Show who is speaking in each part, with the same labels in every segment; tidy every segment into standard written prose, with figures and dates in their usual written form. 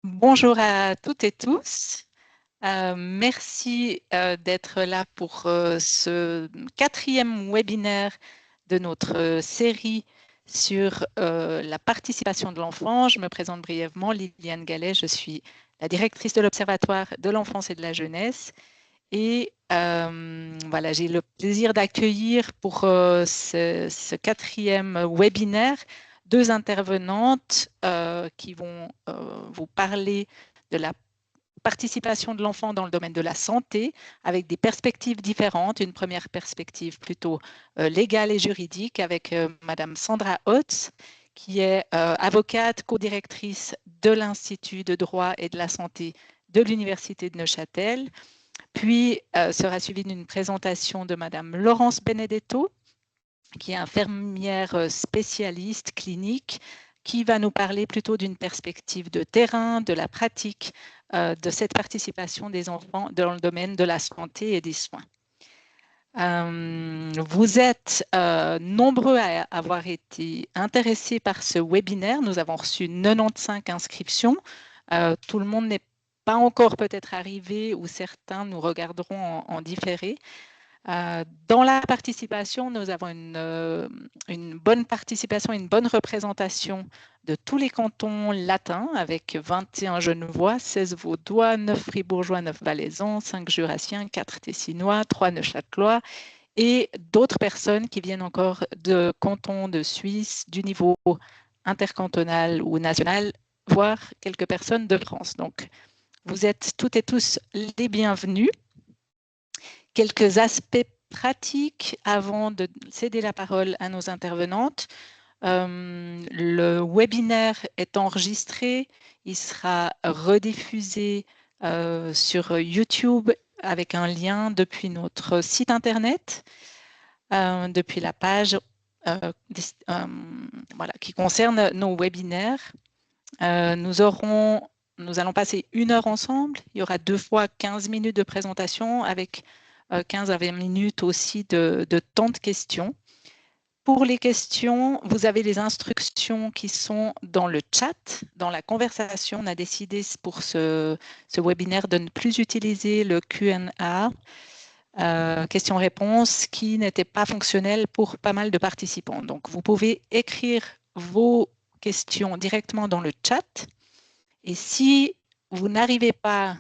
Speaker 1: Bonjour à toutes et tous. Merci d'être là pour ce quatrième webinaire de notre série sur la participation de l'enfant. Je me présente brièvement, Liliane Gallet, je suis la directrice de l'Observatoire de l'enfance et de la jeunesse. Et voilà, j'ai le plaisir d'accueillir pour ce quatrième webinaire deux intervenantes qui vont vous parler de la participation de l'enfant dans le domaine de la santé avec des perspectives différentes. Une première perspective plutôt légale et juridique avec Madame Sandra Hotz, qui est avocate, co-directrice de l'Institut de droit et de la santé de l'Université de Neuchâtel. Puis sera suivie d'une présentation de Madame Laurence Benedetto, qui est infirmière spécialiste clinique, qui va nous parler plutôt d'une perspective de terrain, de la pratique de cette participation des enfants dans le domaine de la santé et des soins. Vous êtes nombreux à avoir été intéressés par ce webinaire. Nous avons reçu 95 inscriptions. Tout le monde n'est pas encore peut-être arrivé ou certains nous regarderont en différé. Dans la participation, nous avons une bonne participation, une bonne représentation de tous les cantons latins avec 21 Genevois, 16 Vaudois, 9 Fribourgeois, 9 Valaisans, 5 Jurassiens, 4 Tessinois, 3 Neuchâtelois et d'autres personnes qui viennent encore de cantons de Suisse, du niveau intercantonal ou national, voire quelques personnes de France. Donc, vous êtes toutes et tous les bienvenus. Quelques aspects pratiques avant de céder la parole à nos intervenantes. Le webinaire est enregistré, il sera rediffusé sur YouTube avec un lien depuis notre site internet, depuis la page voilà, qui concerne nos webinaires. Nous allons passer 1 heure ensemble. Il y aura 2 fois 15 minutes de présentation avec 15 à 20 minutes aussi de temps de questions. Pour les questions, vous avez les instructions qui sont dans le chat, dans la conversation. On a décidé pour ce webinaire de ne plus utiliser le Q&A, questions-réponses, qui n'était pas fonctionnel pour pas mal de participants. Donc, vous pouvez écrire vos questions directement dans le chat. Et si vous n'arrivez pas,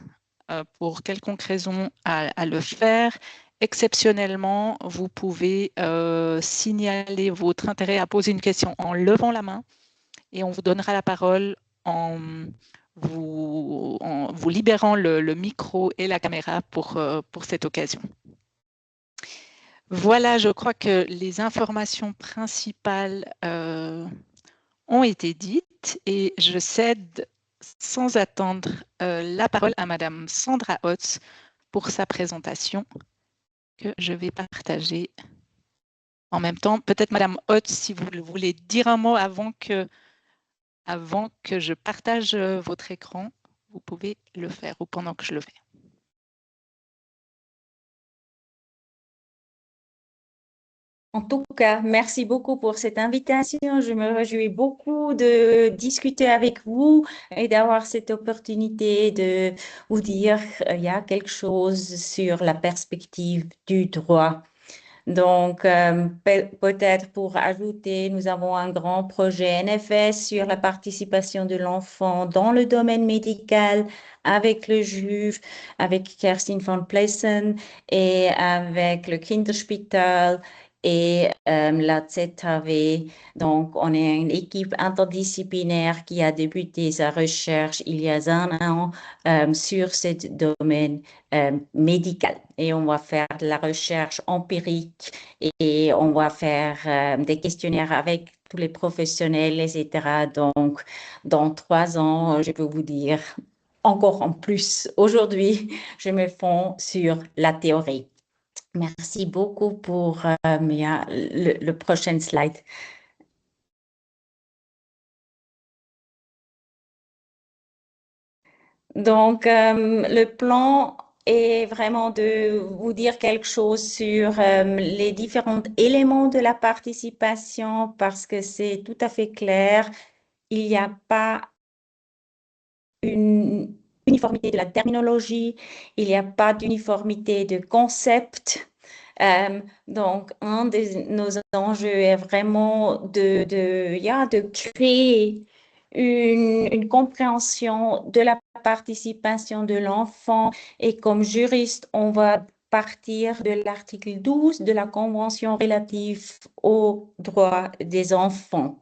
Speaker 1: pour quelconque raison, à le faire, exceptionnellement, vous pouvez signaler votre intérêt à poser une question en levant la main et on vous donnera la parole en vous libérant le micro et la caméra pour cette occasion. Voilà, je crois que les informations principales ont été dites et je cède sans attendre la parole à Madame Sandra Hotz pour sa présentation que je vais partager en même temps. Peut-être Madame Hotz, si vous voulez dire un mot avant que je partage votre écran, vous pouvez le faire ou pendant que je le fais.
Speaker 2: En tout cas, merci beaucoup pour cette invitation. Je me réjouis beaucoup de discuter avec vous et d'avoir cette opportunité de vous dire il y a quelque chose sur la perspective du droit. Donc, peut-être pour ajouter, nous avons un grand projet NFS sur la participation de l'enfant dans le domaine médical avec le juge, avec Kerstin von Plessen et avec le Kinderspital et la ZHW. Donc, on est une équipe interdisciplinaire qui a débuté sa recherche il y a un an sur ce domaine médical. Et on va faire de la recherche empirique et on va faire des questionnaires avec tous les professionnels, etc. Donc, dans 3 ans, je peux vous dire encore en plus. Aujourd'hui, je me fonds sur la théorie. Merci beaucoup pour le prochain slide. Donc, le plan est vraiment de vous dire quelque chose sur les différents éléments de la participation parce que c'est tout à fait clair. Il n'y a pas une uniformité de la terminologie, il n'y a pas d'uniformité de concept. Donc, un de nos enjeux est vraiment de créer une compréhension de la participation de l'enfant. Et comme juriste, on va partir de l'article 12 de la Convention relative aux droits des enfants.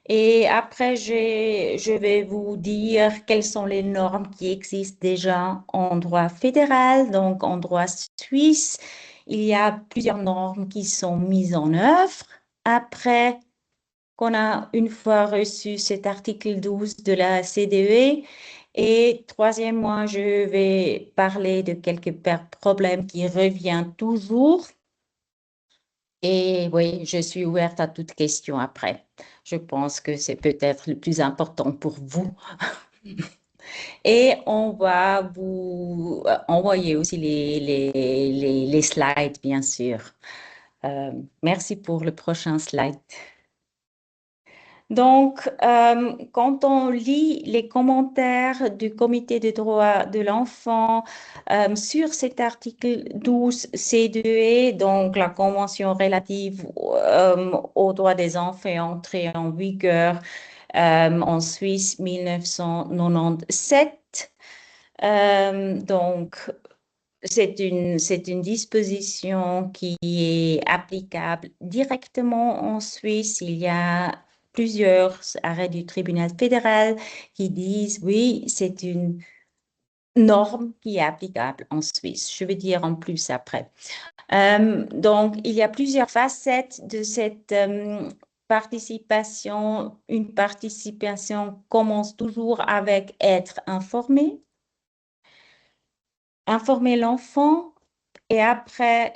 Speaker 2: Et après, je vais vous dire quelles sont les normes qui existent déjà en droit fédéral, donc en droit suisse. Il y a plusieurs normes qui sont mises en œuvre. Après qu'on a une fois reçu cet article 12 de la CDE. Et troisièmement, je vais parler de quelques problèmes qui reviennent toujours. Et oui, je suis ouverte à toute question après. Je pense que c'est peut-être le plus important pour vous. Et on va vous envoyer aussi les slides, bien sûr. Merci pour le prochain slide. Donc, quand on lit les commentaires du Comité des droits de l'enfant sur cet article 12 C2E, donc la Convention relative aux droits des enfants entrée en vigueur en Suisse 1997. Donc, c'est une disposition qui est applicable directement en Suisse. Il y a plusieurs arrêts du tribunal fédéral qui disent oui, c'est une norme qui est applicable en Suisse. Je vais dire en plus après. Donc, il y a plusieurs facettes de cette participation. Une participation commence toujours avec être informé, informer l'enfant et après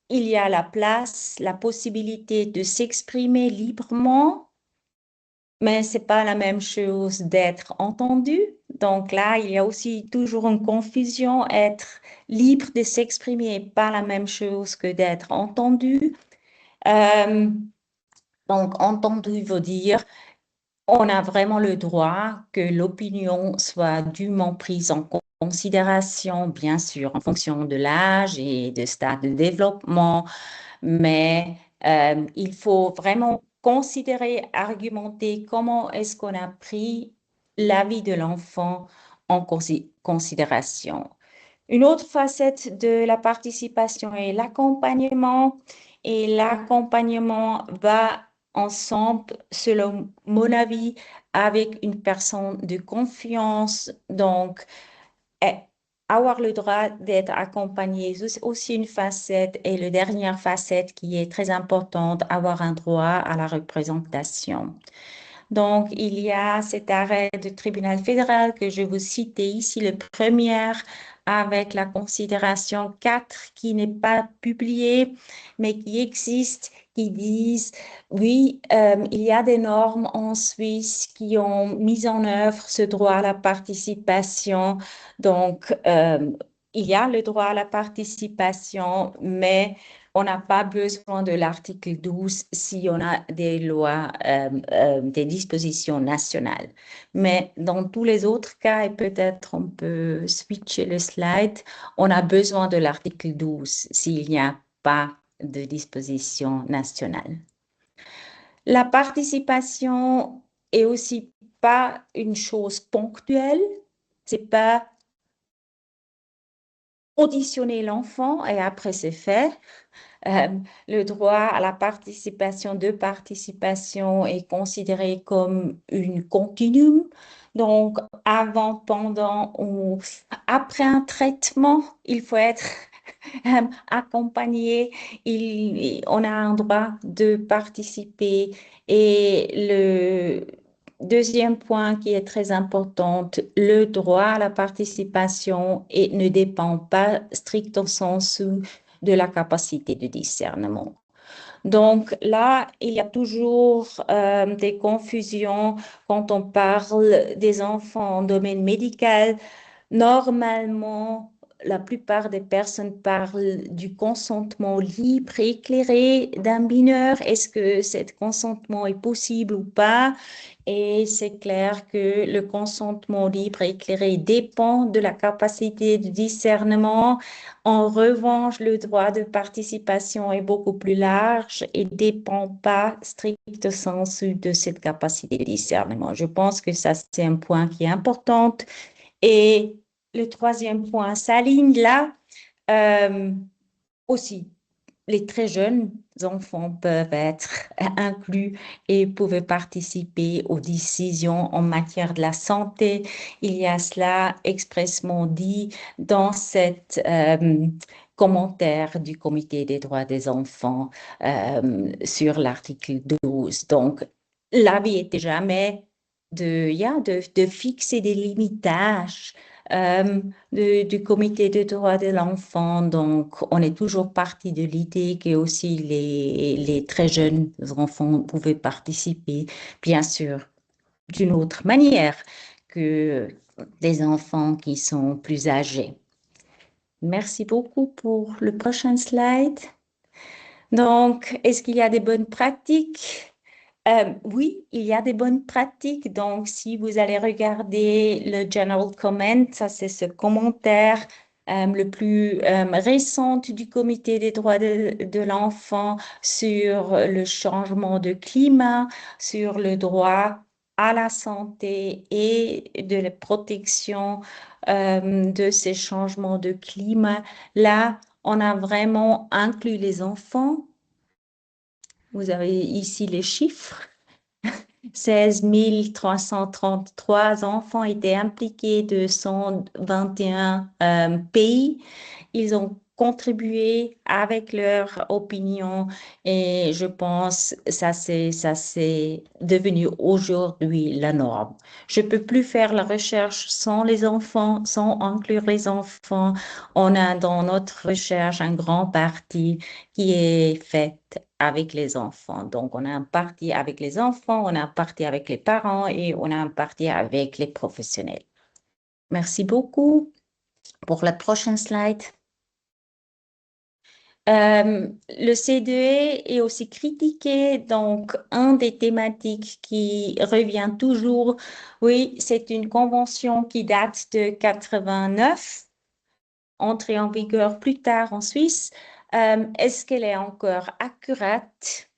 Speaker 2: il y a la place, la possibilité de s'exprimer librement, mais c'est pas la même chose d'être entendu. Donc là, il y a aussi toujours une confusion. Être libre de s'exprimer n'est pas la même chose que d'être entendu. Euh, donc, entendu veut dire on a vraiment le droit que l'opinion soit dûment prise en considération, bien sûr, en fonction de l'âge et de stade de développement, mais il faut vraiment considérer, argumenter comment est-ce qu'on a pris l'avis de l'enfant en considération. Une autre facette de la participation est l'accompagnement. Et l'accompagnement va ensemble, selon mon avis, avec une personne de confiance. Donc, avoir le droit d'être accompagné, c'est aussi une facette. Et la dernière facette qui est très importante, avoir un droit à la représentation. Donc, il y a cet arrêt du tribunal fédéral que je vous citais ici, le premier, avec la considération 4 qui n'est pas publiée, mais qui existe, qui disent, oui, il y a des normes en Suisse qui ont mis en œuvre ce droit à la participation. Donc, il y a le droit à la participation, mais on n'a pas besoin de l'article 12 si on a des lois, des dispositions nationales. Mais dans tous les autres cas, et peut-être on peut switcher le slide, on a besoin de l'article 12 s'il n'y a pas de disposition nationale. La participation est aussi pas une chose ponctuelle, c'est pas auditionner l'enfant et après c'est fait. Le droit à la participation de participation est considéré comme une continuum. Donc, avant, pendant ou après un traitement, il faut être accompagné. On a un droit de participer. Et le deuxième point qui est très important, le droit à la participation ne dépend pas stricto sensu de la capacité de discernement. Donc là, il y a toujours des confusions quand on parle des enfants en domaine médical. Normalement, la plupart des personnes parlent du consentement libre et éclairé d'un mineur. Est-ce que ce consentement est possible ou pas? Et c'est clair que le consentement libre et éclairé dépend de la capacité de discernement. En revanche, le droit de participation est beaucoup plus large et dépend pas stricto sensu de cette capacité de discernement. Je pense que ça, c'est un point qui est important. Et le troisième point s'aligne là. Euh, Aussi, les très jeunes enfants peuvent être inclus et peuvent participer aux décisions en matière de la santé. Il y a cela expressément dit dans cet commentaire du Comité des droits des enfants sur l'article 12. Donc, l'avis était jamais de fixer des limitages du comité des droits de l'enfant. Donc, on est toujours parti de l'idée que aussi les très jeunes enfants pouvaient participer, bien sûr, d'une autre manière que des enfants qui sont plus âgés. Merci beaucoup pour le prochain slide. Donc, est-ce qu'il y a des bonnes pratiques? Oui, il y a des bonnes pratiques. Donc, si vous allez regarder le General Comment, ça c'est ce commentaire le plus récent du Comité des droits de l'enfant sur le changement de climat, sur le droit à la santé et de la protection de ces changements de climat. Là, on a vraiment inclus les enfants. Vous avez ici les chiffres. 16 333 enfants étaient impliqués de 121 pays. Ils ont contribué avec leur opinion et je pense que ça c'est devenu aujourd'hui la norme. Je peux plus faire la recherche sans les enfants, sans inclure les enfants. On a dans notre recherche un grand parti qui est fait avec les enfants. Donc, on a un parti avec les enfants, on a un parti avec les parents et on a un parti avec les professionnels. Merci beaucoup. Pour la prochaine slide. Le CDE est aussi critiqué, donc un des thématiques qui revient toujours, oui, c'est une convention qui date de 89, entrée en vigueur plus tard en Suisse. Est-ce qu'elle est encore accurate?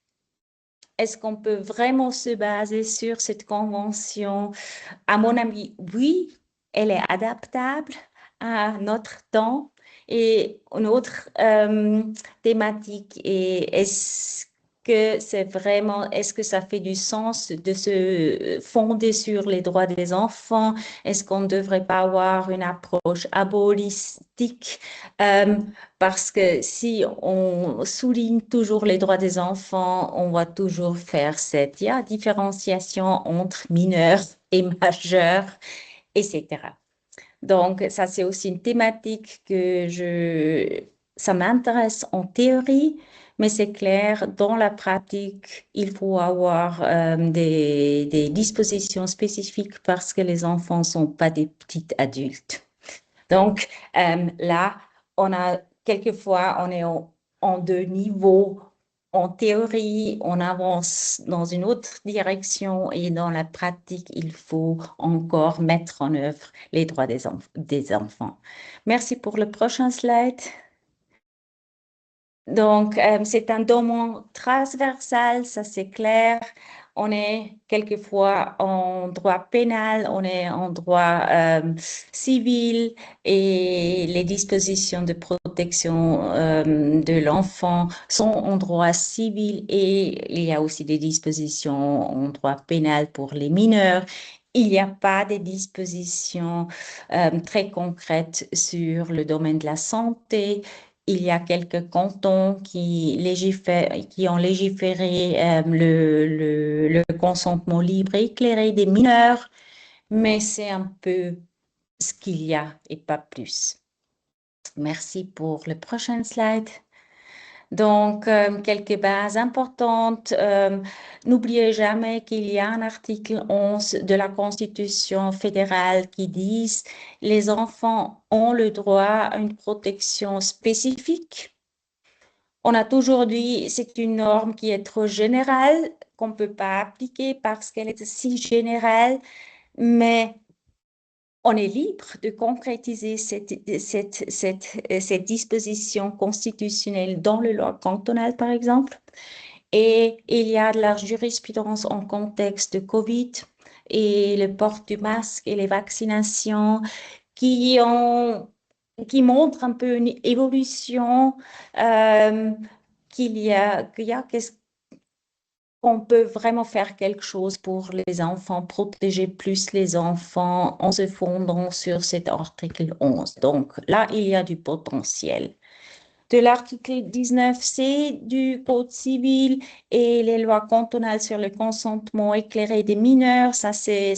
Speaker 2: Est-ce qu'on peut vraiment se baser sur cette convention? À mon avis, oui, elle est adaptable à notre temps. Et une autre thématique est est-ce que ça fait du sens de se fonder sur les droits des enfants? Est-ce qu'on ne devrait pas avoir une approche abolitique? Parce que si on souligne toujours les droits des enfants, on va toujours faire cette différenciation entre mineurs et majeurs, etc. Donc, ça, c'est aussi une thématique ça m'intéresse en théorie, mais c'est clair, dans la pratique, il faut avoir des dispositions spécifiques parce que les enfants ne sont pas des petits adultes. Donc, là, quelquefois, on est en deux niveaux. En théorie, on avance dans une autre direction et dans la pratique, il faut encore mettre en œuvre les droits des enfants. Merci pour le prochain slide. Donc, c'est un domaine transversal, ça c'est clair. On est quelquefois en droit pénal, on est en droit civil et les dispositions de protection de l'enfant sont en droit civil et il y a aussi des dispositions en droit pénal pour les mineurs. Il n'y a pas de dispositions très concrètes sur le domaine de la santé. Il y a quelques cantons qui ont légiféré le consentement libre et éclairé des mineurs, mais c'est un peu ce qu'il y a et pas plus. Merci pour le prochain slide. Donc, quelques bases importantes. N'oubliez jamais qu'il y a un article 11 de la Constitution fédérale qui dit les enfants ont le droit à une protection spécifique. On a toujours dit c'est une norme qui est trop générale, qu'on ne peut pas appliquer parce qu'elle est si générale, mais on est libre de concrétiser cette disposition constitutionnelle dans le loi cantonale, par exemple. Et il y a de la jurisprudence en contexte de COVID et le port du masque et les vaccinations qui qui montrent un peu une évolution euh, qu'il y a qu'est-ce qu'on peut vraiment faire quelque chose pour les enfants, protéger plus les enfants en se fondant sur cet article 11. Donc là, il y a du potentiel. De l'article 19C du Code civil et les lois cantonales sur le consentement éclairé des mineurs, ça c'est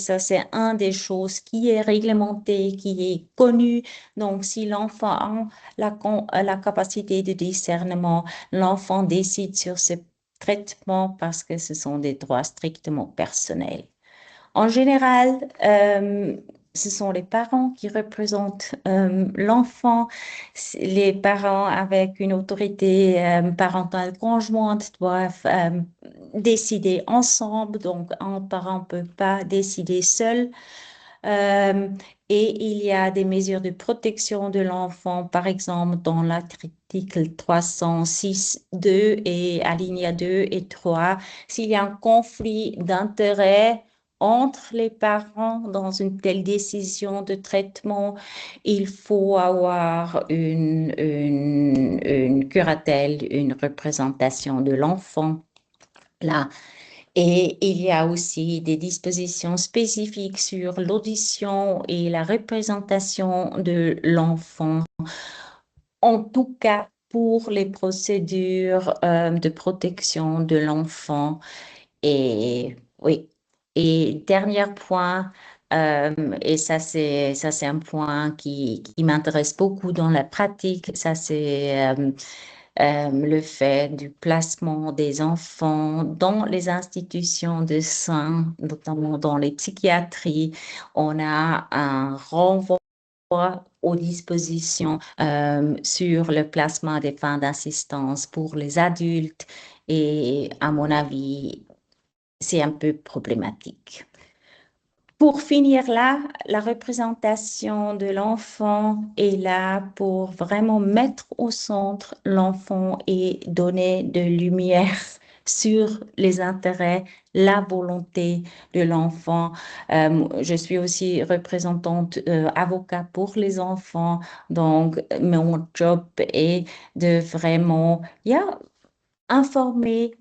Speaker 2: un des choses qui est réglementé, qui est connu. Donc, si l'enfant a la capacité de discernement, l'enfant décide sur ce traitement parce que ce sont des droits strictement personnels. En général, ce sont les parents qui représentent l'enfant. Les parents avec une autorité parentale conjointe doivent décider ensemble, donc un parent ne peut pas décider seul. Euh, et il y a des mesures de protection de l'enfant, par exemple dans l'article 306.2 et alinéa 2 et 3. S'il y a un conflit d'intérêts entre les parents dans une telle décision de traitement, il faut avoir une curatelle, une représentation de l'enfant. Là, et il y a aussi des dispositions spécifiques sur l'audition et la représentation de l'enfant, en tout cas pour les procédures de protection de l'enfant. Et oui, et dernier point, et ça c'est un point qui m'intéresse beaucoup dans la pratique, ça c'est le fait du placement des enfants dans les institutions de soins, notamment dans les psychiatries. On a un renvoi aux dispositions sur le placement des fins d'assistance pour les adultes et à mon avis, c'est un peu problématique. Pour finir là, la représentation de l'enfant est là pour vraiment mettre au centre l'enfant et donner de lumière sur les intérêts, la volonté de l'enfant. Je suis aussi représentante avocat pour les enfants, donc mon job est de vraiment informer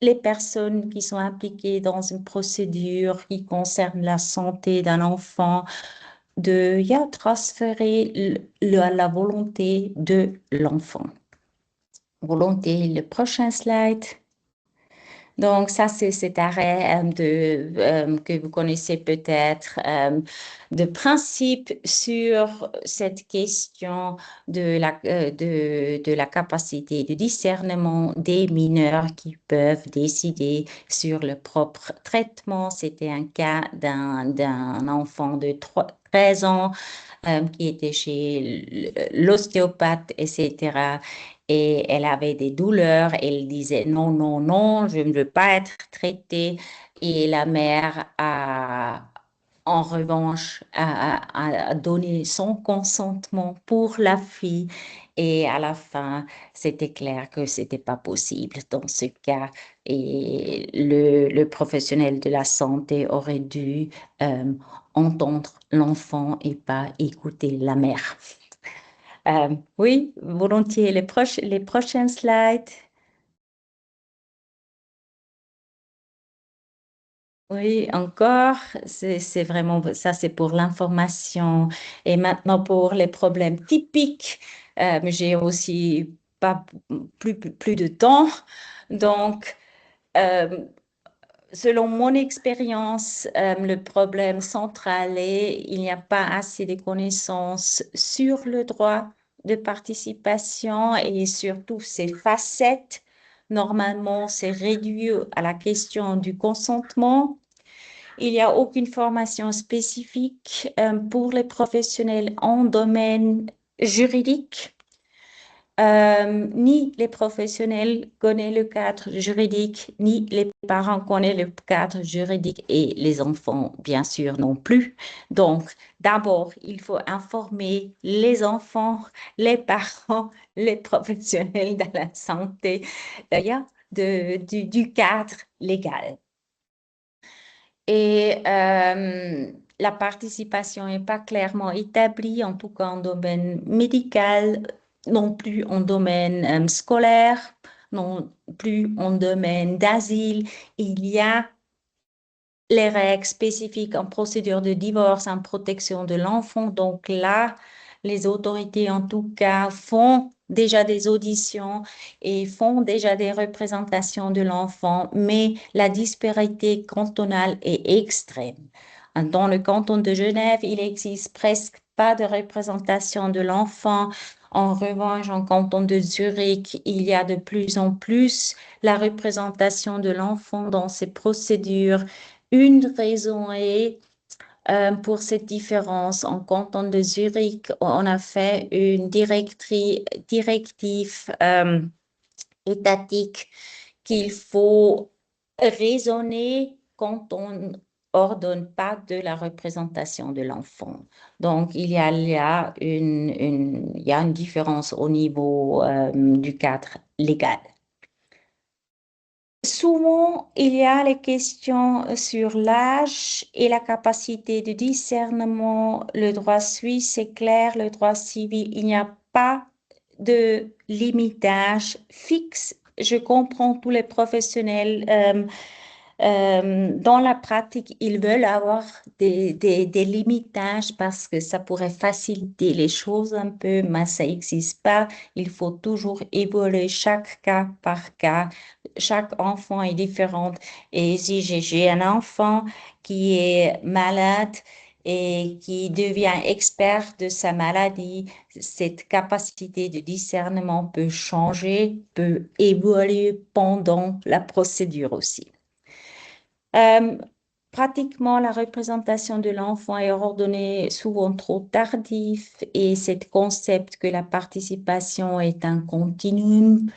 Speaker 2: les personnes qui sont impliquées dans une procédure qui concerne la santé d'un enfant, de transférer la volonté de l'enfant. Volonté, le prochain slide. Donc, ça, c'est cet arrêt que vous connaissez peut-être, de principe sur cette question de la capacité de discernement des mineurs qui peuvent décider sur le propre traitement. C'était un cas d'un enfant de 13 ans qui était chez l'ostéopathe, etc. Et elle avait des douleurs. Elle disait non, non, non, je ne veux pas être traitée. Et la mère en revanche, a donné son consentement pour la fille. Et à la fin, c'était clair que c'était pas possible dans ce cas. Et le professionnel de la santé aurait dû entendre l'enfant et pas écouter la mère. Oui, volontiers. Les prochains slides. Oui, encore, c'est vraiment, ça c'est pour l'information. Et maintenant pour les problèmes typiques, j'ai aussi pas plus de temps. Donc, euh, selon mon expérience, le problème central est il n'y a pas assez de connaissances sur le droit de participation et surtout ses facettes. Normalement, c'est réduit à la question du consentement. Il n'y a aucune formation spécifique pour les professionnels en domaine juridique. Ni les professionnels connaissent le cadre juridique, ni les parents connaissent le cadre juridique et les enfants, bien sûr, non plus. Donc, d'abord, il faut informer les enfants, les parents, les professionnels de la santé, du cadre légal. Et la participation n'est pas clairement établie, en tout cas en domaine médical, non plus en domaine scolaire, non plus en domaine d'asile. Il y a les règles spécifiques en procédure de divorce, en protection de l'enfant. Donc là, les autorités, en tout cas, font déjà des auditions et font déjà des représentations de l'enfant, mais la disparité cantonale est extrême. Dans le canton de Genève, il n'existe presque pas de représentation de l'enfant. En revanche, en canton de Zurich, il y a de plus en plus la représentation de l'enfant dans ces procédures. Une raison est pour cette différence. En canton de Zurich, on a fait une directive étatique qu'il faut raisonner quand on ordonne pas de la représentation de l'enfant. Donc, il y a une différence au niveau du cadre légal. Souvent, il y a les questions sur l'âge et la capacité de discernement. Le droit suisse est clair, le droit civil, il n'y a pas de limite d'âge fixe. Je comprends tous les professionnels. Dans la pratique, ils veulent avoir des limites d'âge parce que ça pourrait faciliter les choses un peu, mais ça n'existe pas. Il faut toujours évoluer chaque cas par cas. Chaque enfant est différent. Et si j'ai un enfant qui est malade et qui devient expert de sa maladie, cette capacité de discernement peut changer, peut évoluer pendant la procédure aussi. Euh, Pratiquement, la représentation de l'enfant est ordonnée souvent trop tardif et cet concept que la participation est un continuum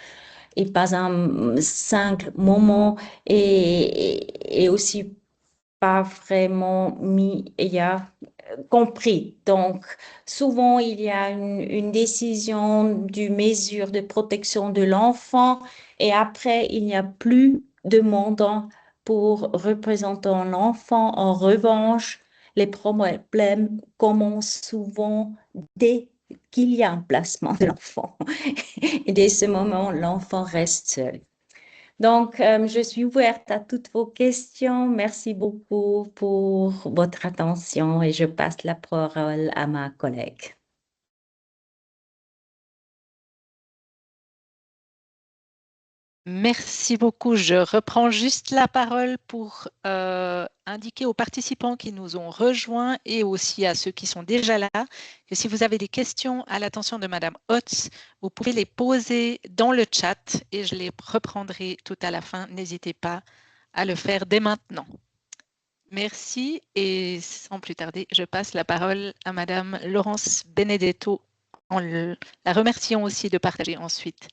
Speaker 2: et pas un simple moment et aussi pas vraiment mis, il y a compris. Donc, souvent, il y a une décision du mesure de protection de l'enfant et après, il n'y a plus de mandant pour représentant l'enfant. En revanche, les problèmes commencent souvent dès qu'il y a un placement de l'enfant. Et dès ce moment, l'enfant reste seul. Donc, je suis ouverte à toutes vos questions. Merci beaucoup pour votre attention et je passe la parole à ma collègue.
Speaker 1: Merci beaucoup. Je reprends juste la parole pour indiquer aux participants qui nous ont rejoints et aussi à ceux qui sont déjà là que si vous avez des questions à l'attention de Madame Hotz, vous pouvez les poser dans le chat et je les reprendrai tout à la fin. N'hésitez pas à le faire dès maintenant. Merci et sans plus tarder, je passe la parole à Madame Laurence Benedetto en la remerciant aussi de partager ensuite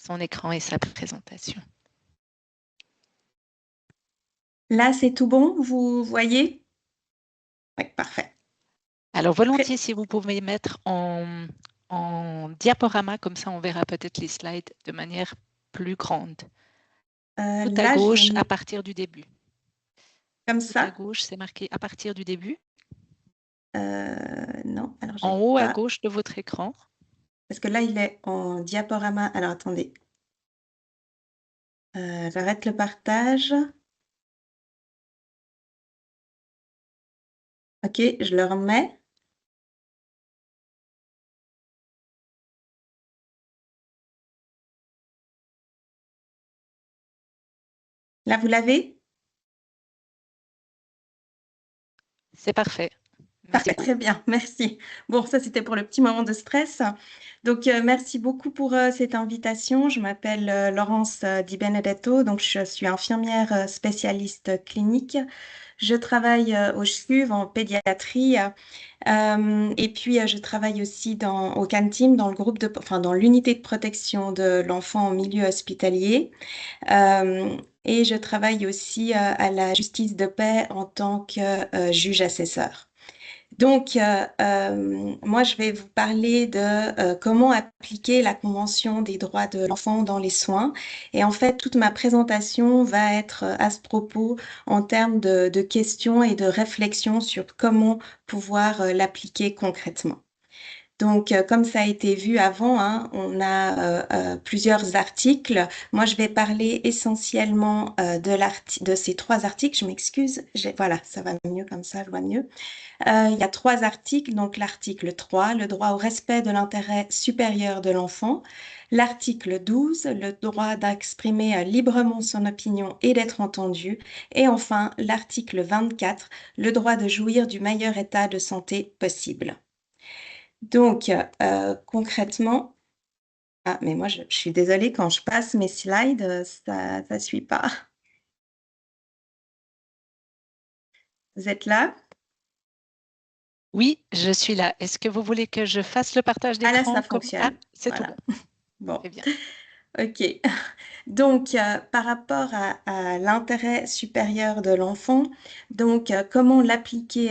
Speaker 1: son écran et sa présentation.
Speaker 3: Là, c'est tout bon, vous voyez? Oui, parfait.
Speaker 1: Alors, volontiers, si vous pouvez mettre en diaporama, comme ça on verra peut-être les slides de manière plus grande. Tout à
Speaker 3: Là,
Speaker 1: gauche, à partir du début.
Speaker 3: Comme
Speaker 1: Tout à
Speaker 3: ça?
Speaker 1: gauche, c'est marqué à partir du début.
Speaker 3: Non, alors
Speaker 1: En haut à gauche de votre écran.
Speaker 3: Parce que là, il est en diaporama. Alors, attendez. J'arrête le partage. OK, je le remets. Là, vous l'avez?
Speaker 1: C'est parfait. Merci
Speaker 3: Parfait,
Speaker 1: beaucoup.
Speaker 3: très bien, merci. Bon, ça c'était pour le petit moment de stress. Donc, merci beaucoup pour cette invitation. Je m'appelle Laurence Di Benedetto, donc je suis infirmière spécialiste clinique. Je travaille au CHUV en pédiatrie et puis je travaille aussi au CAN-TEAM, dans le groupe enfin, dans l'unité de protection de l'enfant en milieu hospitalier. Et je travaille aussi à la justice de paix en tant que juge assesseur. Donc, moi, je vais vous parler de comment appliquer la Convention des droits de l'enfant dans les soins. Et en fait, toute ma présentation va être à ce propos en termes de questions et de réflexions sur comment pouvoir l'appliquer concrètement. Donc, comme ça a été vu avant, hein, on a plusieurs articles. Moi, je vais parler essentiellement de ces 3 articles. Je m'excuse. Voilà, ça va mieux comme ça, je vois mieux. Il y a 3 articles. Donc, l'article 3, le droit au respect de l'intérêt supérieur de l'enfant. L'article 12, le droit d'exprimer librement son opinion et d'être entendu. Et enfin, l'article 24, le droit de jouir du meilleur état de santé possible. Donc, concrètement, mais moi, je suis désolée, quand je passe mes slides, ça ne suit pas. Vous êtes là?
Speaker 1: Oui, je suis là. Est-ce que vous voulez que je fasse le partage
Speaker 3: Ah là,
Speaker 1: d'écran
Speaker 3: ça fonctionne.
Speaker 1: c'est
Speaker 3: Voilà.
Speaker 1: tout bon.
Speaker 3: Bon,
Speaker 1: Très bien.
Speaker 3: OK. Donc, par rapport à l'intérêt supérieur de l'enfant, donc comment l'appliquer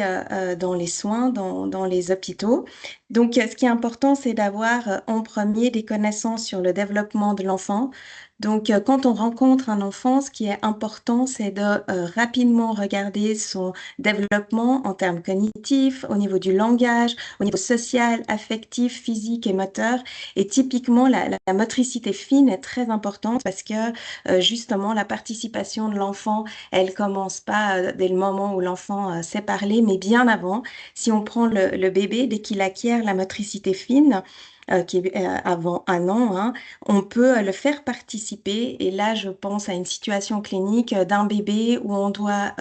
Speaker 3: dans les soins, dans les hôpitaux. Donc, ce qui est important, c'est d'avoir en premier des connaissances sur le développement de l'enfant. Donc, quand on rencontre un enfant, ce qui est important, c'est de rapidement regarder son développement en termes cognitifs, au niveau du langage, au niveau social, affectif, physique et moteur. Et typiquement, la motricité fine est très importante parce que justement, la participation de l'enfant, elle commence pas dès le moment où l'enfant sait parler, mais bien avant. Si on prend le bébé, dès qu'il acquiert la motricité fine, qui est avant 1 an, hein, on peut le faire participer. Et là, je pense à une situation clinique d'un bébé où on doit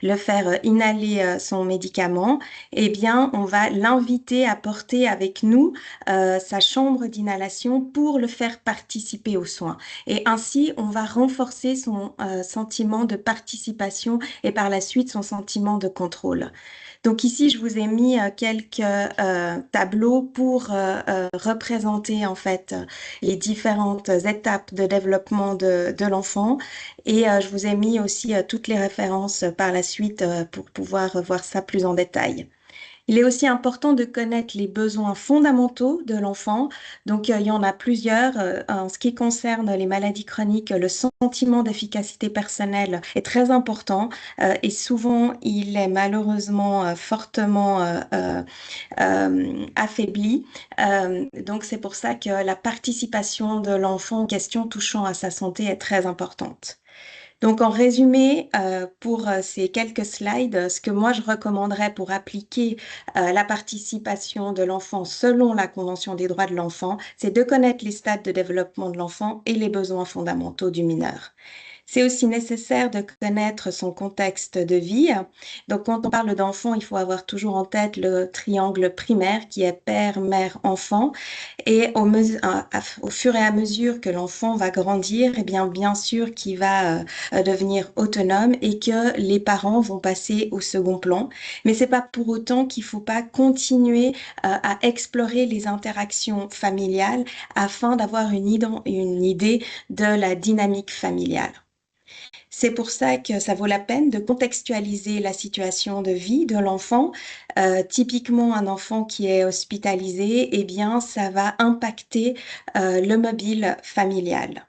Speaker 3: le faire inhaler son médicament. Eh bien, on va l'inviter à porter avec nous sa chambre d'inhalation pour le faire participer aux soins. Et ainsi, on va renforcer son sentiment de participation et par la suite son sentiment de contrôle. Donc ici, je vous ai mis quelques tableaux pour représenter en fait les différentes étapes de développement de l'enfant. Et je vous ai mis aussi toutes les références par la suite pour pouvoir voir ça plus en détail. Il est aussi important de connaître les besoins fondamentaux de l'enfant. Donc, il y en a plusieurs. En ce qui concerne les maladies chroniques, le sentiment d'efficacité personnelle est très important et souvent, il est malheureusement fortement affaibli. Donc, c'est pour ça que la participation de l'enfant aux questions touchant à sa santé est très importante. Donc, en résumé, pour ces quelques slides, ce que moi je recommanderais pour appliquer la participation de l'enfant selon la Convention des droits de l'enfant, c'est de connaître les stades de développement de l'enfant et les besoins fondamentaux du mineur. C'est aussi nécessaire de connaître son contexte de vie. Donc, quand on parle d'enfant, il faut avoir toujours en tête le triangle primaire qui est père, mère, enfant. Et au fur et à mesure que l'enfant va grandir, eh bien sûr qu'il va devenir autonome et que les parents vont passer au second plan. Mais c'est pas pour autant qu'il faut pas continuer à explorer les interactions familiales afin d'avoir une idée de la dynamique familiale. C'est pour ça que ça vaut la peine de contextualiser la situation de vie de l'enfant. Typiquement, un enfant qui est hospitalisé, eh bien, ça va impacter le mobile familial.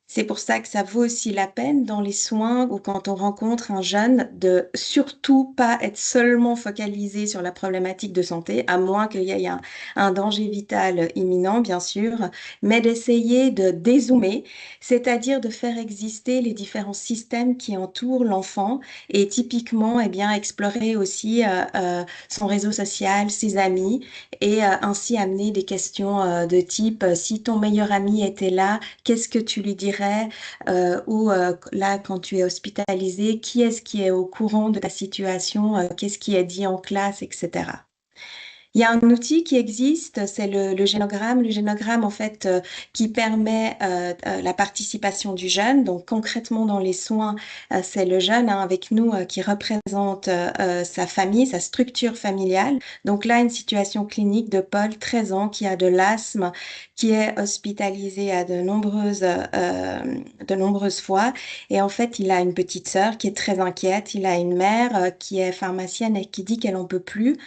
Speaker 3: C'est pour ça que ça vaut aussi la peine dans les soins ou quand on rencontre un jeune de surtout pas être seulement focalisé sur la problématique de santé, à moins qu'il y ait un danger vital imminent, bien sûr, mais d'essayer de dézoomer, c'est-à-dire de faire exister les différents systèmes qui entourent l'enfant et typiquement, eh bien, explorer aussi son réseau social, ses amis et ainsi amener des questions de type si ton meilleur ami était là, qu'est-ce que tu lui dirais d'intérêt ou là, quand tu es hospitalisé, qui est-ce qui est au courant de ta situation, qu'est-ce qui est dit en classe, etc. Il y a un outil qui existe, c'est le génogramme. Le génogramme, en fait, qui permet la participation du jeune. Donc, concrètement, dans les soins, c'est le jeune avec nous qui représente sa famille, sa structure familiale. Donc là, une situation clinique de Paul, 13 ans, qui a de l'asthme, qui est hospitalisé à de nombreuses fois. Et en fait, il a une petite sœur qui est très inquiète. Il a une mère qui est pharmacienne et qui dit qu'elle n'en peut plus.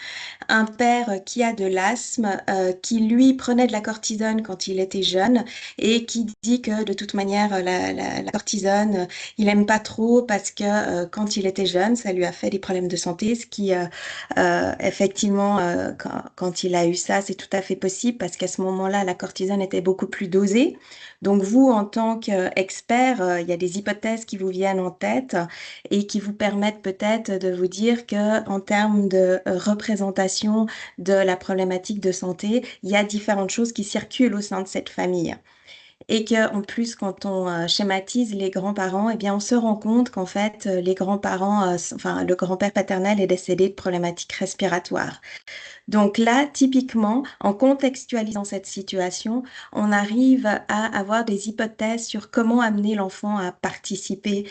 Speaker 3: Un père qui a de l'asthme, qui lui prenait de la cortisone quand il était jeune et qui dit que de toute manière la cortisone, il aime pas trop parce que quand il était jeune, ça lui a fait des problèmes de santé, ce qui effectivement quand il a eu ça, c'est tout à fait possible parce qu'à ce moment-là, la cortisone était beaucoup plus dosée. Donc vous, en tant qu'expert, il y a des hypothèses qui vous viennent en tête et qui vous permettent peut-être de vous dire que en termes de représentation de la problématique de santé, il y a différentes choses qui circulent au sein de cette famille. Et qu'en plus, quand on schématise les grands-parents, eh bien, on se rend compte qu'en fait, les grands-parents, enfin, le grand-père paternel est décédé de problématiques respiratoires. Donc là, typiquement, en contextualisant cette situation, on arrive à avoir des hypothèses sur comment amener l'enfant à participer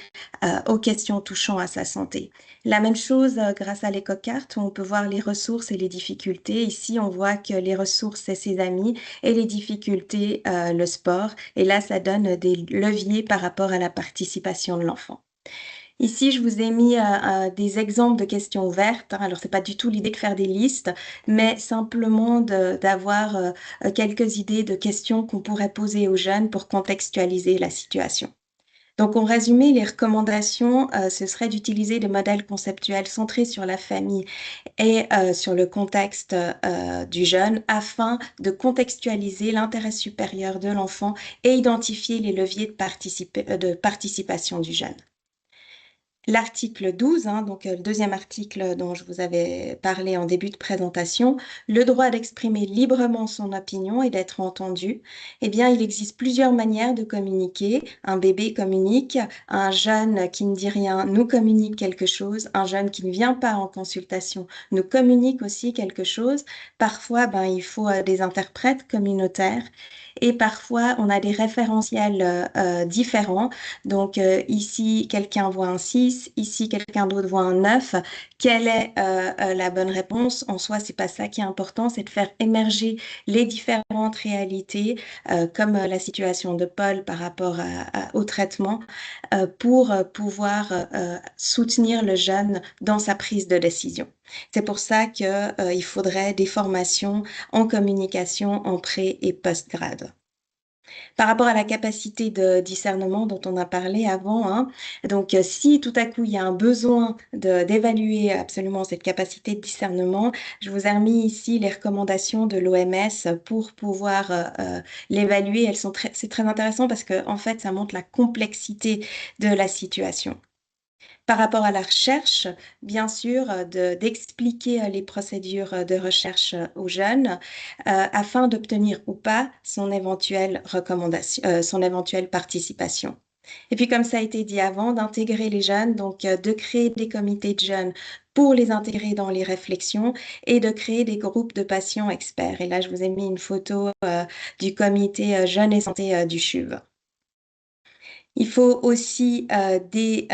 Speaker 3: aux questions touchant à sa santé. La même chose grâce à l'éco-carte, où on peut voir les ressources et les difficultés. Ici, on voit que les ressources, c'est ses amis et les difficultés, le sport. Et là, ça donne des leviers par rapport à la participation de l'enfant. Ici, je vous ai mis des exemples de questions ouvertes. Alors, c'est pas du tout l'idée de faire des listes, mais simplement d'avoir quelques idées de questions qu'on pourrait poser aux jeunes pour contextualiser la situation. Donc, en résumé, les recommandations, ce serait d'utiliser des modèles conceptuels centrés sur la famille et sur le contexte du jeune afin de contextualiser l'intérêt supérieur de l'enfant et identifier les leviers de participation du jeune. L'article 12, donc le deuxième article dont je vous avais parlé en début de présentation, le droit d'exprimer librement son opinion et d'être entendu. Eh bien, il existe plusieurs manières de communiquer. Un bébé communique, un jeune qui ne dit rien nous communique quelque chose, un jeune qui ne vient pas en consultation nous communique aussi quelque chose. Parfois, il faut des interprètes communautaires et parfois, on a des référentiels différents. Donc ici, quelqu'un voit un 6, ici, quelqu'un d'autre voit un 9. Quelle est la bonne réponse? En soi, c'est pas ça qui est important, c'est de faire émerger les différentes réalités, comme la situation de Paul par rapport au traitement, pour pouvoir soutenir le jeune dans sa prise de décision. C'est pour ça qu'il faudrait des formations en communication en pré- et post-grade. Par rapport à la capacité de discernement dont on a parlé avant, donc si tout à coup il y a un besoin d'évaluer absolument cette capacité de discernement, je vous ai remis ici les recommandations de l'OMS pour pouvoir l'évaluer. C'est très intéressant parce que en fait, ça montre la complexité de la situation. Par rapport à la recherche, bien sûr, d'expliquer les procédures de recherche aux jeunes afin d'obtenir ou pas son éventuelle son éventuelle participation. Et puis, comme ça a été dit avant, d'intégrer les jeunes, donc de créer des comités de jeunes pour les intégrer dans les réflexions et de créer des groupes de patients experts. Et là, je vous ai mis une photo du comité Jeunes et Santé du CHUV. Il faut aussi des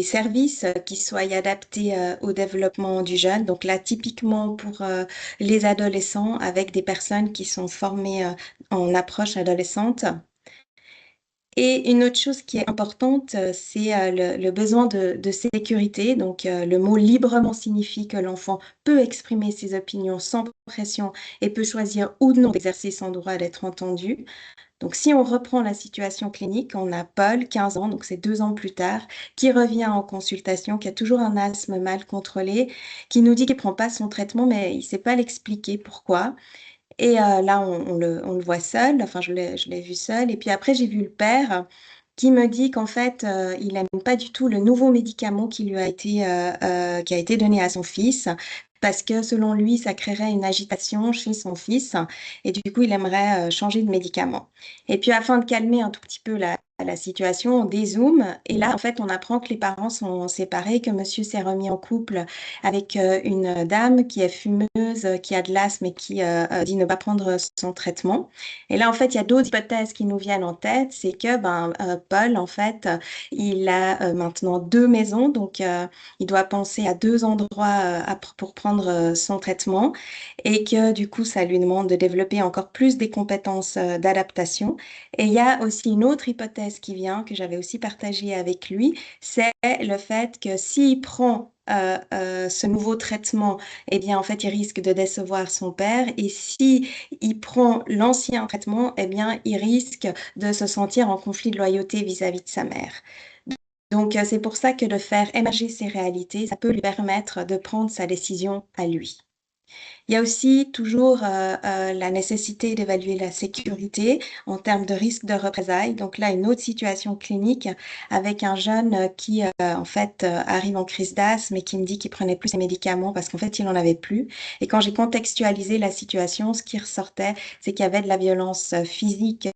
Speaker 3: services qui soient adaptés au développement du jeune. Donc là, typiquement pour les adolescents, avec des personnes qui sont formées en approche adolescente. Et une autre chose qui est importante, c'est le besoin de sécurité. Donc, le mot librement signifie que l'enfant peut exprimer ses opinions sans pression et peut choisir ou non d'exercer son droit d'être entendu. Donc, si on reprend la situation clinique, on a Paul, 15 ans, donc c'est 2 ans plus tard, qui revient en consultation, qui a toujours un asthme mal contrôlé, qui nous dit qu'il ne prend pas son traitement, mais il ne sait pas l'expliquer pourquoi. Et là, on le voit seul, enfin je l'ai vu seul. Et puis après, j'ai vu le père qui me dit qu'en fait, il n'aime pas du tout le nouveau médicament qui a été donné à son fils, parce que selon lui, ça créerait une agitation chez son fils et du coup, il aimerait changer de médicament. Et puis afin de calmer un tout petit peu la situation, on dézoome et là, en fait, on apprend que les parents sont séparés, que monsieur s'est remis en couple avec une dame qui est fumeuse, qui a de l'asthme et qui dit ne pas prendre son traitement. Et là, en fait, il y a d'autres hypothèses qui nous viennent en tête. C'est que Paul, en fait, il a maintenant 2 maisons, donc il doit penser à 2 endroits pour prendre son traitement et que du coup, ça lui demande de développer encore plus des compétences d'adaptation. Et il y a aussi une autre hypothèse qui vient, que j'avais aussi partagée avec lui, c'est le fait que s'il prend ce nouveau traitement, eh bien, en fait, il risque de décevoir son père. Et si il prend l'ancien traitement, eh bien, il risque de se sentir en conflit de loyauté vis-à-vis de sa mère. Donc, c'est pour ça que de faire émerger ces réalités, ça peut lui permettre de prendre sa décision à lui. Il y a aussi toujours la nécessité d'évaluer la sécurité en termes de risque de représailles. Donc là, une autre situation clinique avec un jeune qui, en fait, arrive en crise d'asthme et qui me dit qu'il prenait plus ses médicaments parce qu'en fait, il n'en avait plus. Et quand j'ai contextualisé la situation, ce qui ressortait, c'est qu'il y avait de la violence physique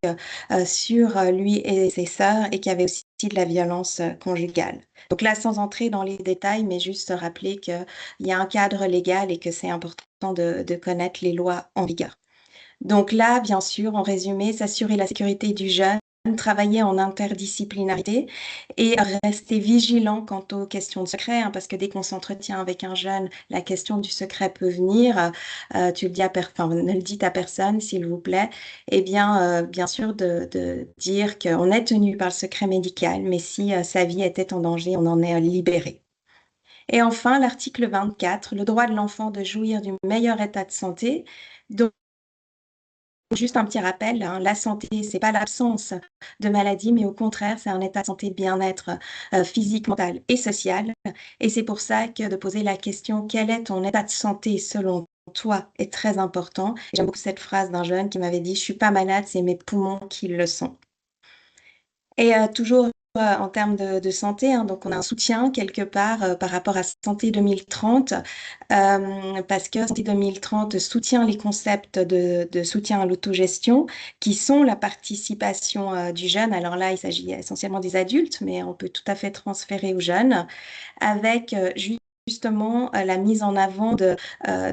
Speaker 3: sur lui et ses sœurs et qu'il y avait aussi de la violence conjugale. Donc là, sans entrer dans les détails, mais juste rappeler qu'il y a un cadre légal et que c'est important de connaître les lois en vigueur. Donc là, bien sûr, en résumé, s'assurer la sécurité du jeune, travailler en interdisciplinarité et rester vigilant quant aux questions de secret, parce que dès qu'on s'entretient avec un jeune, la question du secret peut venir. Tu le dis ne le dites à personne, s'il vous plaît. Et bien sûr, de dire qu'on est tenu par le secret médical, mais si sa vie était en danger, on en est libéré. Et enfin, l'article 24, le droit de l'enfant de jouir du meilleur état de santé. Donc, juste un petit rappel, hein, la santé, c'est pas l'absence de maladie, mais au contraire, c'est un état de santé de bien-être physique, mental et social. Et c'est pour ça que de poser la question, quel est ton état de santé selon toi, est très important. J'aime beaucoup cette phrase d'un jeune qui m'avait dit, je suis pas malade, c'est mes poumons qui le sont. Et toujours en termes de santé, hein, donc on a un soutien quelque part par rapport à Santé 2030, parce que Santé 2030 soutient les concepts de soutien à l'autogestion, qui sont la participation du jeune. Alors là, il s'agit essentiellement des adultes, mais on peut tout à fait transférer aux jeunes, avec justement la mise en avant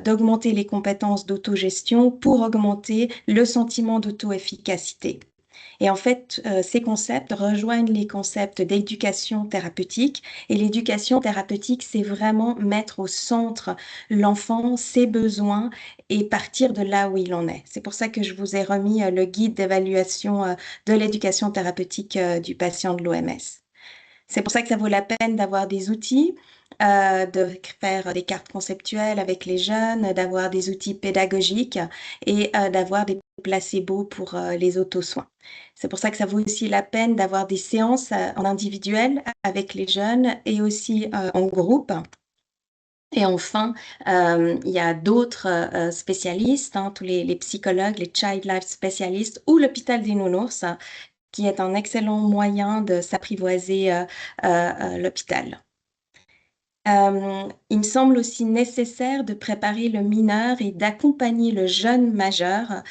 Speaker 3: d'augmenter les compétences d'autogestion pour augmenter le sentiment d'auto-efficacité. Et en fait, ces concepts rejoignent les concepts d'éducation thérapeutique. Et l'éducation thérapeutique, c'est vraiment mettre au centre l'enfant, ses besoins et partir de là où il en est. C'est pour ça que je vous ai remis le guide d'évaluation de l'éducation thérapeutique du patient de l'OMS. C'est pour ça que ça vaut la peine d'avoir des outils, de faire des cartes conceptuelles avec les jeunes, d'avoir des outils pédagogiques et d'avoir des placebos pour les auto-soins. C'est pour ça que ça vaut aussi la peine d'avoir des séances en individuel avec les jeunes et aussi en groupe. Et enfin, il y a d'autres spécialistes, hein, tous les psychologues, les child life spécialistes ou l'hôpital des nounours, qui est un excellent moyen de s'apprivoiser l'hôpital. Il me semble aussi nécessaire de préparer le mineur et d'accompagner le jeune majeur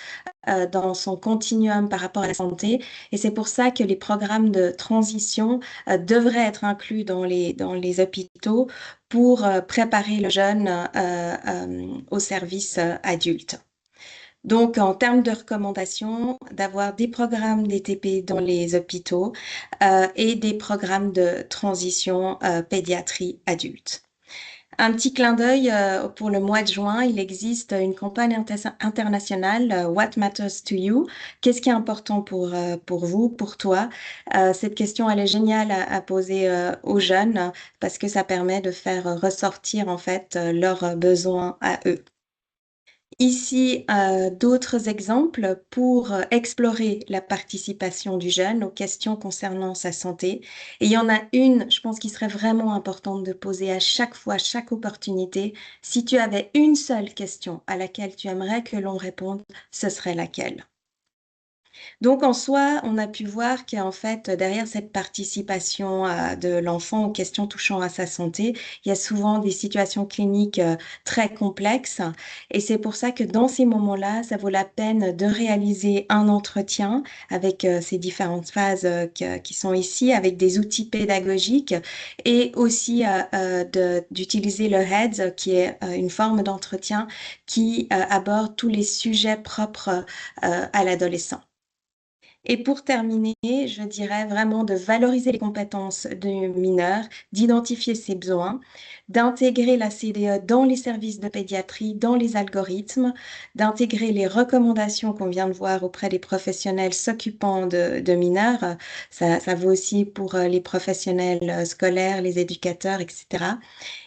Speaker 3: dans son continuum par rapport à la santé. Et c'est pour ça que les programmes de transition devraient être inclus dans les hôpitaux pour préparer le jeune au service adulte. Donc, en termes de recommandations, d'avoir des programmes DTP dans les hôpitaux et des programmes de transition pédiatrie adulte. Un petit clin d'œil pour le mois de juin, il existe une campagne internationale What Matters to You? Qu'est-ce qui est important pour vous, pour toi? Cette question, elle est géniale à poser aux jeunes parce que ça permet de faire ressortir en fait leurs besoins à eux. Ici, d'autres exemples pour explorer la participation du jeune aux questions concernant sa santé. Et il y en a une, je pense, qui serait vraiment importante de poser à chaque fois, chaque opportunité. Si tu avais une seule question à laquelle tu aimerais que l'on réponde, ce serait laquelle? Donc, en soi, on a pu voir qu'en fait, derrière cette participation de l'enfant aux questions touchant à sa santé, il y a souvent des situations cliniques très complexes. Et c'est pour ça que dans ces moments-là, ça vaut la peine de réaliser un entretien avec ces différentes phases qui sont ici, avec des outils pédagogiques et aussi d'utiliser le HEADS, qui est une forme d'entretien qui aborde tous les sujets propres à l'adolescent. Et pour terminer, je dirais vraiment de valoriser les compétences du mineur, d'identifier ses besoins, d'intégrer la CDE dans les services de pédiatrie, dans les algorithmes, d'intégrer les recommandations qu'on vient de voir auprès des professionnels s'occupant de mineurs. Ça vaut aussi pour les professionnels scolaires, les éducateurs, etc.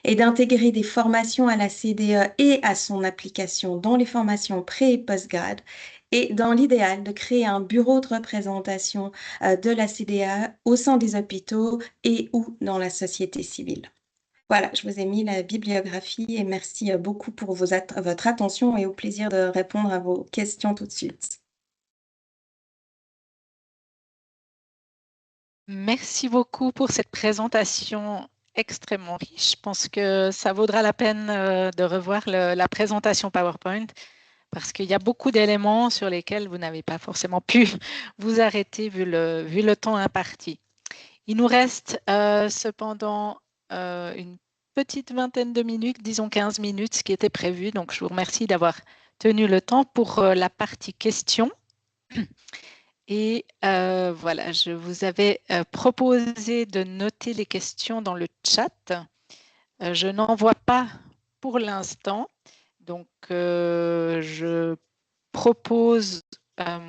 Speaker 3: Et d'intégrer des formations à la CDE et à son application dans les formations pré- et post-grade et dans l'idéal de créer un bureau de représentation de la CDA au sein des hôpitaux et ou dans la société civile. Voilà, je vous ai mis la bibliographie et merci beaucoup pour votre attention et au plaisir de répondre à vos questions tout de suite.
Speaker 1: Merci beaucoup pour cette présentation extrêmement riche. Je pense que ça vaudra la peine de revoir la présentation PowerPoint parce qu'il y a beaucoup d'éléments sur lesquels vous n'avez pas forcément pu vous arrêter vu le temps imparti. Il nous reste cependant une petite vingtaine de minutes, disons 15 minutes, ce qui était prévu. Donc, je vous remercie d'avoir tenu le temps pour la partie questions. Et voilà, je vous avais proposé de noter les questions dans le chat. Je n'en vois pas pour l'instant. Donc, je propose,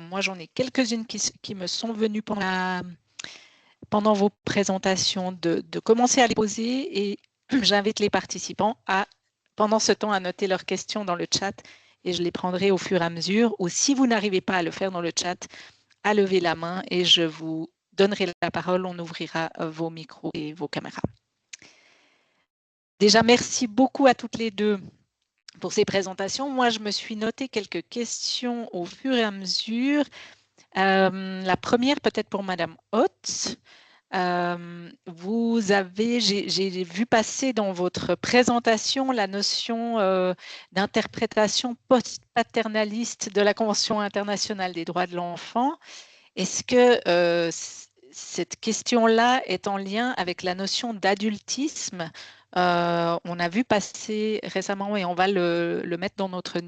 Speaker 1: moi j'en ai quelques-unes qui me sont venues pendant vos présentations, de commencer à les poser et j'invite les participants pendant ce temps, à noter leurs questions dans le chat et je les prendrai au fur et à mesure. Ou si vous n'arrivez pas à le faire dans le chat, à lever la main et je vous donnerai la parole. On ouvrira vos micros et vos caméras. Déjà, merci beaucoup à toutes les deux pour ces présentations. Moi, je me suis noté quelques questions au fur et à mesure. La première, peut-être pour Madame Hotz. J'ai vu passer dans votre présentation la notion d'interprétation post-paternaliste de la Convention internationale des droits de l'enfant. Est-ce que cette question-là est en lien avec la notion d'adultisme? On a vu passer récemment, et on va le mettre dans notre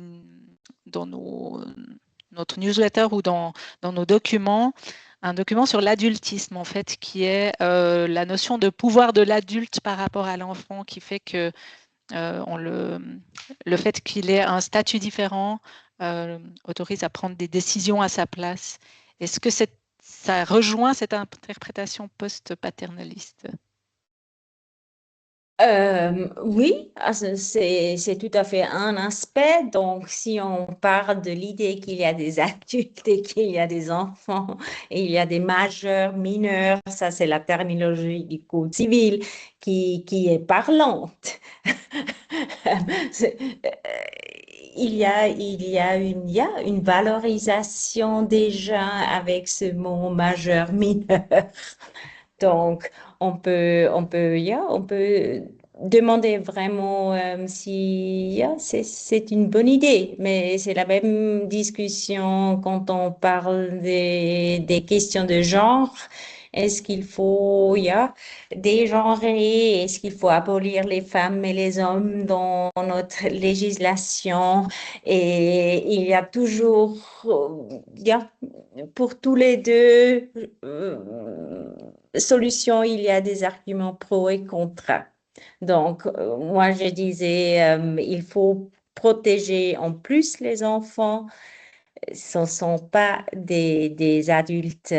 Speaker 1: newsletter ou dans nos documents, un document sur l'adultisme, en fait, qui est la notion de pouvoir de l'adulte par rapport à l'enfant, qui fait que le fait qu'il ait un statut différent autorise à prendre des décisions à sa place. Est-ce que ça rejoint cette interprétation post-paternaliste?
Speaker 2: Oui, c'est tout à fait un aspect. Donc, si on parle de l'idée qu'il y a des adultes et qu'il y a des enfants et il y a des majeurs, mineurs, ça c'est la terminologie du code civil qui est parlante. C'est- euh, il y a une valorisation déjà avec ce mot majeur, mineur. Donc, on peut demander vraiment si c'est une bonne idée, mais c'est la même discussion quand on parle des questions de genre. Est-ce qu'il faut, dégenrer? Est-ce qu'il faut abolir les femmes et les hommes dans notre législation? Et il y a toujours, pour tous les deux solutions, il y a des arguments pro et contre. Donc, moi, je disais, il faut protéger en plus les enfants. Ce ne sont pas des adultes,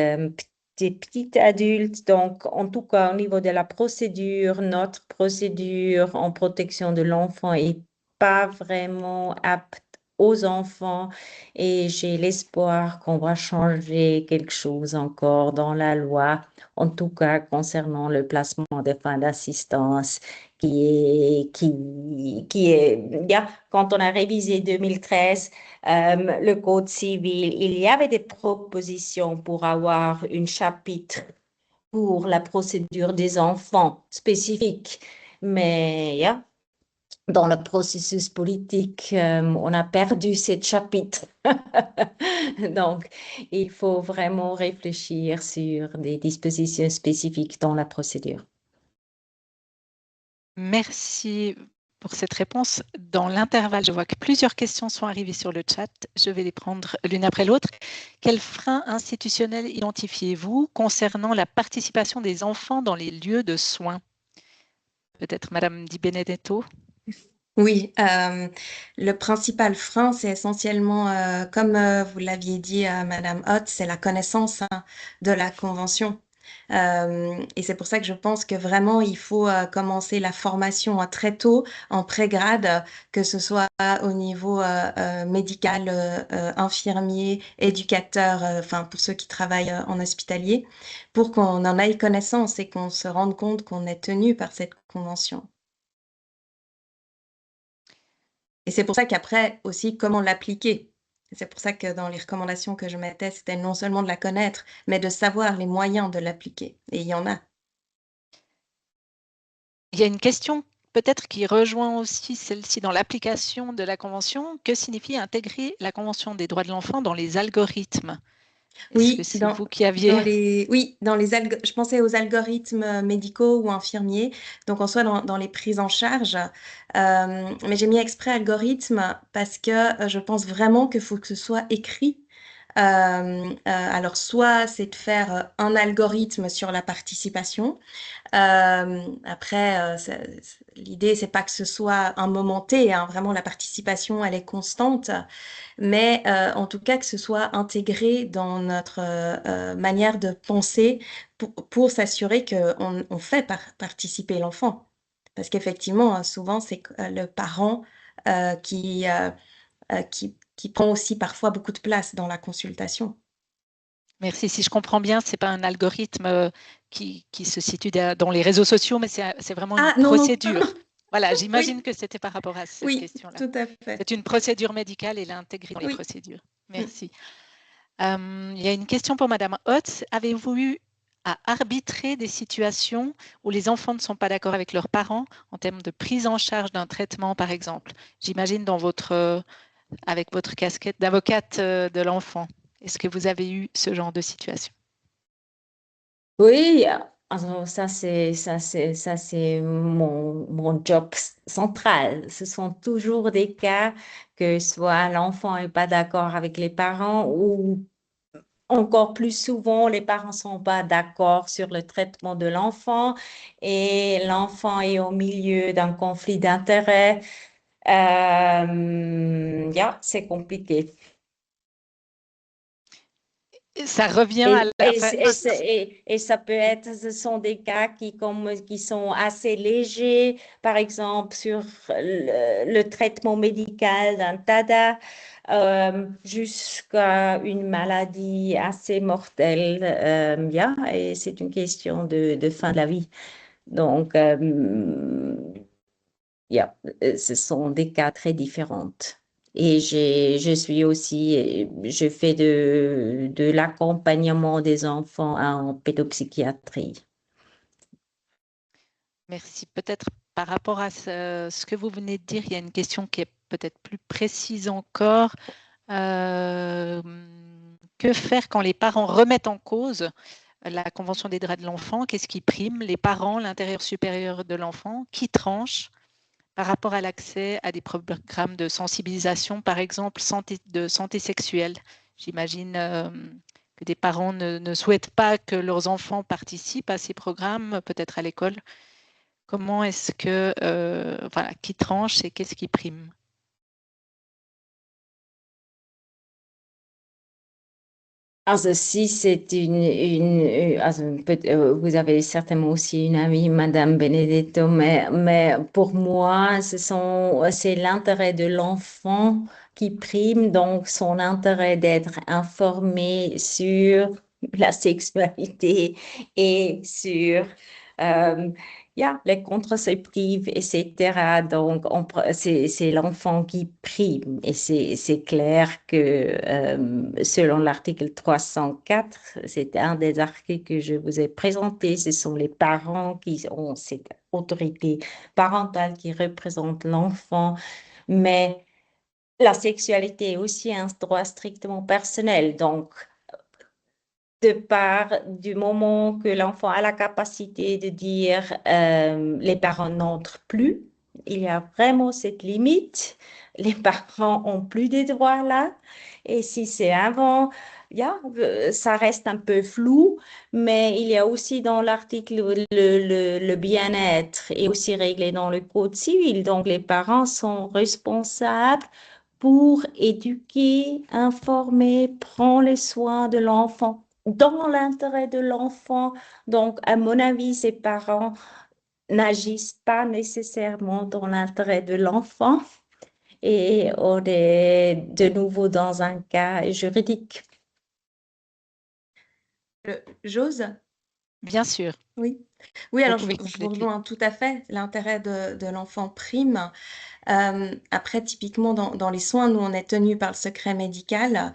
Speaker 2: des petits adultes. Donc, en tout cas, au niveau de la procédure, notre procédure en protection de l'enfant est pas vraiment apte aux enfants et j'ai l'espoir qu'on va changer quelque chose encore dans la loi, en tout cas concernant le placement des fins d'assistance quand on a révisé 2013, le Code civil, il y avait des propositions pour avoir un chapitre pour la procédure des enfants spécifique. Mais dans le processus politique, on a perdu ce chapitre. Donc, il faut vraiment réfléchir sur des dispositions spécifiques dans la procédure.
Speaker 1: Merci pour cette réponse. Dans l'intervalle, je vois que plusieurs questions sont arrivées sur le chat. Je vais les prendre l'une après l'autre. Quels freins institutionnels identifiez-vous concernant la participation des enfants dans les lieux de soins? Peut-être Madame Di Benedetto.
Speaker 3: Oui, le principal frein, c'est essentiellement, comme vous l'aviez dit à Madame Hott, c'est la connaissance de la Convention. Et c'est pour ça que je pense que vraiment, il faut commencer la formation très tôt, en pré-grade, que ce soit au niveau médical, infirmier, éducateur, enfin pour ceux qui travaillent en hospitalier, pour qu'on en ait connaissance et qu'on se rende compte qu'on est tenu par cette Convention. Et c'est pour ça qu'après aussi, comment l'appliquer. C'est pour ça que dans les recommandations que je mettais, c'était non seulement de la connaître, mais de savoir les moyens de l'appliquer. Et il y en a.
Speaker 1: Il y a une question peut-être qui rejoint aussi celle-ci dans l'application de la Convention. Que signifie intégrer la Convention des droits de l'enfant dans les algorithmes? Est-ce que
Speaker 3: Oui,
Speaker 1: c'est vous qui aviez…
Speaker 3: je pensais aux algorithmes médicaux ou infirmiers, donc en soit dans les prises en charge. Mais j'ai mis exprès algorithme parce que je pense vraiment qu'il faut que ce soit écrit. Alors, soit c'est de faire un algorithme sur la participation. Après, l'idée, c'est pas que ce soit un moment T, hein, vraiment la participation, elle est constante, mais en tout cas que ce soit intégré dans notre manière de penser pour s'assurer qu'on on fait participer l'enfant. Parce qu'effectivement, souvent, c'est le parent euh, qui, euh, qui prend aussi parfois beaucoup de place dans la consultation.
Speaker 1: Merci. Si je comprends bien, ce n'est pas un algorithme qui se situe dans les réseaux sociaux, mais c'est vraiment une
Speaker 3: Ah non, non.
Speaker 1: procédure. Voilà, j'imagine
Speaker 3: Oui,
Speaker 1: que c'était par rapport à cette
Speaker 3: oui,
Speaker 1: question-là.
Speaker 3: tout à fait.
Speaker 1: C'est une procédure médicale et l'intégrer dans les
Speaker 3: Oui.
Speaker 1: procédures. Merci. Il y a une question pour Madame Hotz. Avez-vous eu à arbitrer des situations où les enfants ne sont pas d'accord avec leurs parents en termes de prise en charge d'un traitement, par exemple? J'imagine avec votre casquette d'avocate de l'enfant. Est-ce que vous avez eu ce genre de situation?
Speaker 2: Oui, alors ça c'est mon job central. Ce sont toujours des cas que soit l'enfant n'est pas d'accord avec les parents ou encore plus souvent les parents sont pas d'accord sur le traitement de l'enfant et l'enfant est au milieu d'un conflit d'intérêts. C'est compliqué.
Speaker 1: Ça revient à
Speaker 2: Et,
Speaker 1: la…
Speaker 2: et, et ça peut être, ce sont des cas qui sont assez légers, par exemple sur le traitement médical d'un TADA, jusqu'à une maladie assez mortelle. Et c'est une question de fin de la vie. Donc, ce sont des cas très différents. Et je suis aussi, je fais de l'accompagnement des enfants en pédopsychiatrie.
Speaker 1: Merci. Peut-être par rapport à ce que vous venez de dire, il y a une question qui est peut-être plus précise encore. Que faire quand les parents remettent en cause la Convention des droits de l'enfant? Qu'est-ce qui prime? Les parents, l'intérêt supérieur de l'enfant? Qui tranche par rapport à l'accès à des programmes de sensibilisation, par exemple de santé sexuelle? J'imagine que des parents ne souhaitent pas que leurs enfants participent à ces programmes, peut-être à l'école. Comment est-ce que, voilà, qui tranche et qu'est-ce qui prime?
Speaker 2: Also, si c'est vous avez certainement aussi une amie, Madame Benedetto, mais pour moi, c'est l'intérêt de l'enfant qui prime, donc son intérêt d'être informé sur la sexualité et sur euh, les contraceptifs, etc. Donc, c'est l'enfant qui prime. Et c'est clair que selon l'article 304, c'est un des articles que je vous ai présenté, ce sont les parents qui ont cette autorité parentale qui représente l'enfant. Mais la sexualité est aussi un droit strictement personnel. Donc, de part du moment que l'enfant a la capacité de dire les parents n'entrent plus, il y a vraiment cette limite. Les parents ont plus de droits là. Et si c'est avant, ça reste un peu flou, mais il y a aussi dans l'article le bien-être est aussi réglé dans le code civil. Donc les parents sont responsables pour éduquer, informer, prendre les soins de l'enfant dans l'intérêt de l'enfant. Donc, à mon avis, ces parents n'agissent pas nécessairement dans l'intérêt de l'enfant et on est de nouveau dans un cas juridique.
Speaker 3: J'ose?
Speaker 1: Bien sûr,
Speaker 3: Oui. Oui,
Speaker 1: vous
Speaker 3: alors
Speaker 1: pouvez
Speaker 3: je vous
Speaker 1: compléter.
Speaker 3: rejoins tout à fait. L'intérêt de l'enfant prime. Après, typiquement, dans les soins, nous, on est tenu par le secret médical,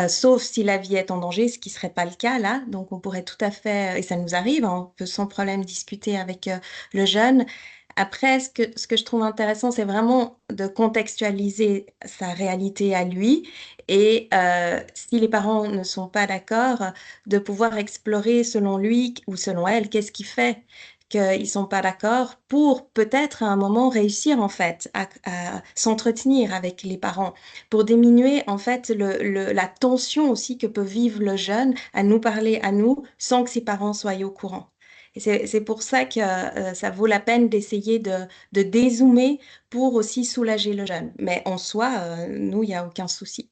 Speaker 3: sauf si la vie est en danger, ce qui ne serait pas le cas là. Donc, on pourrait tout à fait, et ça nous arrive, hein, on peut sans problème discuter avec le jeune. Après, ce que je trouve intéressant, c'est vraiment de contextualiser sa réalité à lui. Et si les parents ne sont pas d'accord, de pouvoir explorer selon lui ou selon elle, qu'est-ce qui fait qu'ils sont pas d'accord pour peut-être à un moment réussir en fait à s'entretenir avec les parents pour diminuer en fait la tension aussi que peut vivre le jeune à nous parler à nous sans que ses parents soient au courant. Et c'est pour ça que ça vaut la peine d'essayer de dézoomer pour aussi soulager le jeune. Mais en soi, nous, il n'y a aucun souci.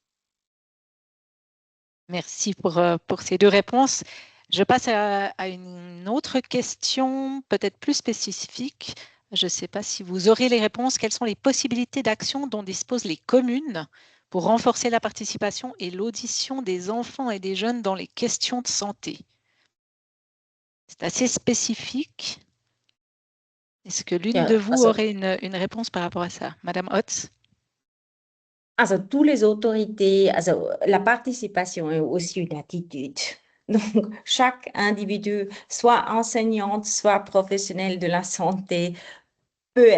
Speaker 1: Merci pour ces deux réponses. Je passe à une autre question, peut-être plus spécifique. Je ne sais pas si vous aurez les réponses. Quelles sont les possibilités d'action dont disposent les communes pour renforcer la participation et l'audition des enfants et des jeunes dans les questions de santé? C'est assez spécifique. Est-ce que l'une de vous aurait une réponse par rapport à ça? Madame Hotz?
Speaker 2: Also, toutes les autorités, la participation est aussi une attitude. Donc, chaque individu, soit enseignante, soit professionnel de la santé, peut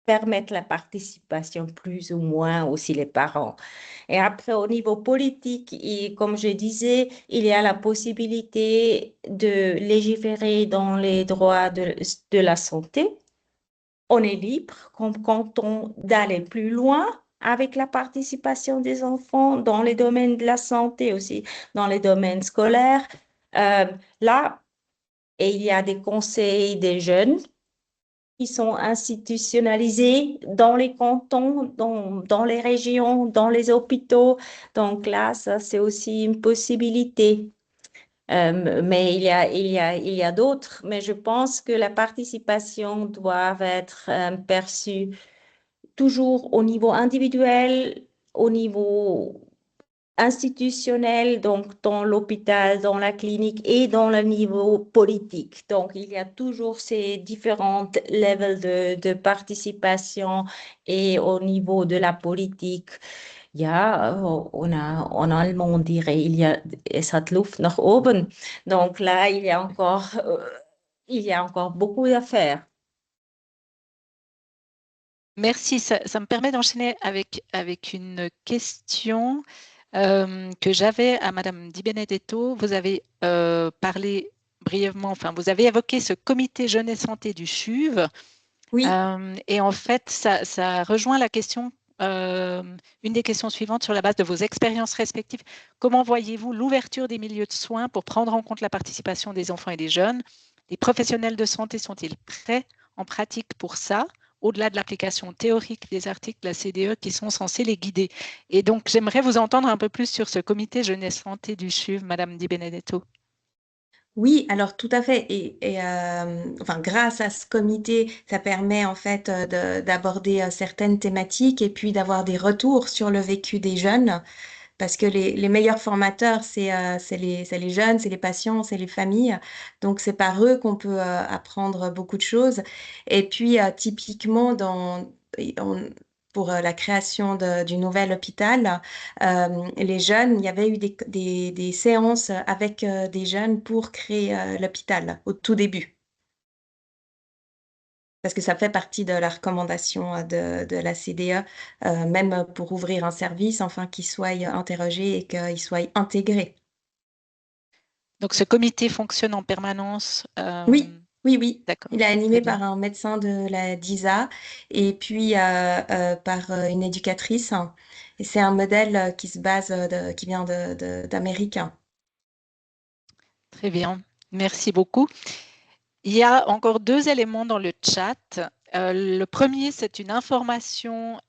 Speaker 2: permettre la participation plus ou moins aussi les parents. Et après, au niveau politique, comme je disais, il y a la possibilité de légiférer dans les droits de la santé. On est libre comme canton d'aller plus loin avec la participation des enfants dans les domaines de la santé aussi, dans les domaines scolaires. Euh, Là, et il y a des conseils des jeunes qui sont institutionnalisés dans les cantons, dans les régions, dans les hôpitaux. Donc là, ça, c'est aussi une possibilité. Mais il y a d'autres, mais je pense que la participation doit être perçue toujours au niveau individuel, au niveau institutionnel, donc dans l'hôpital, dans la clinique et dans le niveau politique. Donc, il y a toujours ces différents levels de participation et au niveau de la politique. Ja, en allemand, on dirait, es hat Luft nach oben. Donc là, il y a encore beaucoup à faire.
Speaker 1: Merci, ça me permet d'enchaîner avec une question que j'avais à Madame Di Benedetto. Vous avez parlé brièvement, enfin, vous avez évoqué ce comité jeunesse santé du CHUV.
Speaker 3: Oui.
Speaker 1: Et en fait, ça rejoint la question, une des questions suivantes sur la base de vos expériences respectives. Comment voyez-vous l'ouverture des milieux de soins pour prendre en compte la participation des enfants et des jeunes? Les professionnels de santé sont-ils prêts en pratique pour ça? au-delà de l'application théorique des articles de la CDE qui sont censés les guider. Et donc, j'aimerais vous entendre un peu plus sur ce comité jeunesse santé du CHUV, Madame Di Benedetto.
Speaker 3: Oui, alors tout à fait. Enfin, grâce à ce comité, ça permet en fait d'aborder certaines thématiques et puis d'avoir des retours sur le vécu des jeunes. Parce que les meilleurs formateurs, c'est les jeunes, c'est les patients, c'est les familles. Donc, c'est par eux qu'on peut apprendre beaucoup de choses. Et puis, typiquement, pour la création du nouvel hôpital, les jeunes, il y avait eu des séances avec des jeunes pour créer l'hôpital au tout début. Parce que ça fait partie de la recommandation de la CDE, même pour ouvrir un service, enfin, qu'il soit interrogé et qu'il soit intégré.
Speaker 1: Donc, ce comité fonctionne en permanence.
Speaker 3: Oui, oui, oui.
Speaker 1: D'accord,
Speaker 3: Il est
Speaker 1: très
Speaker 3: animé
Speaker 1: bien.
Speaker 3: par un médecin de la DISA et puis par une éducatrice. Et c'est un modèle qui se base, qui vient d'Amérique.
Speaker 1: Très bien, merci beaucoup. Il y a encore 2 éléments dans le chat. Le premier, c'est une information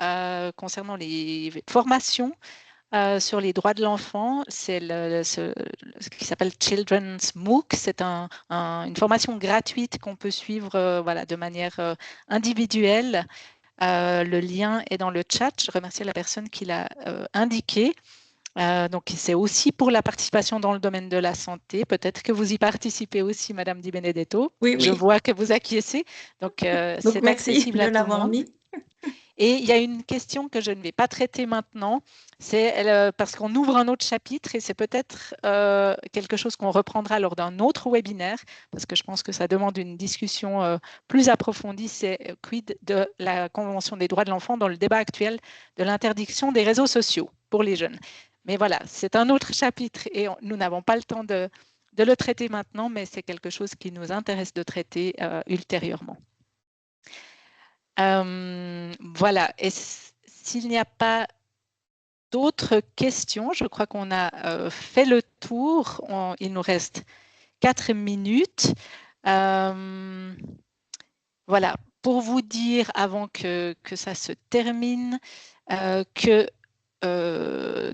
Speaker 1: concernant les formations sur les droits de l'enfant. C'est ce qui s'appelle Children's MOOC. C'est une formation gratuite qu'on peut suivre voilà, de manière individuelle. Le lien est dans le chat. Je remercie la personne qui l'a indiqué. Donc, c'est aussi pour la participation dans le domaine de la santé. Peut-être que vous y participez aussi, Madame Di Benedetto.
Speaker 3: Oui,
Speaker 1: Je
Speaker 3: oui.
Speaker 1: vois que vous acquiescez. Donc,
Speaker 3: Donc,
Speaker 1: c'est
Speaker 3: merci
Speaker 1: accessible
Speaker 3: de
Speaker 1: à tout le
Speaker 3: l'avoir
Speaker 1: monde.
Speaker 3: mis.
Speaker 1: Et il y a une question que je ne vais pas traiter maintenant, c'est parce qu'on ouvre un autre chapitre et c'est peut-être quelque chose qu'on reprendra lors d'un autre webinaire, parce que je pense que ça demande une discussion plus approfondie, c'est quid de la Convention des droits de l'enfant dans le débat actuel de l'interdiction des réseaux sociaux pour les jeunes. Mais voilà, c'est un autre chapitre et nous n'avons pas le temps de le traiter maintenant, mais c'est quelque chose qui nous intéresse de traiter ultérieurement. Voilà, et s'il n'y a pas d'autres questions, je crois qu'on a fait le tour. Il nous reste 4 minutes. Voilà, pour vous dire avant que ça se termine, que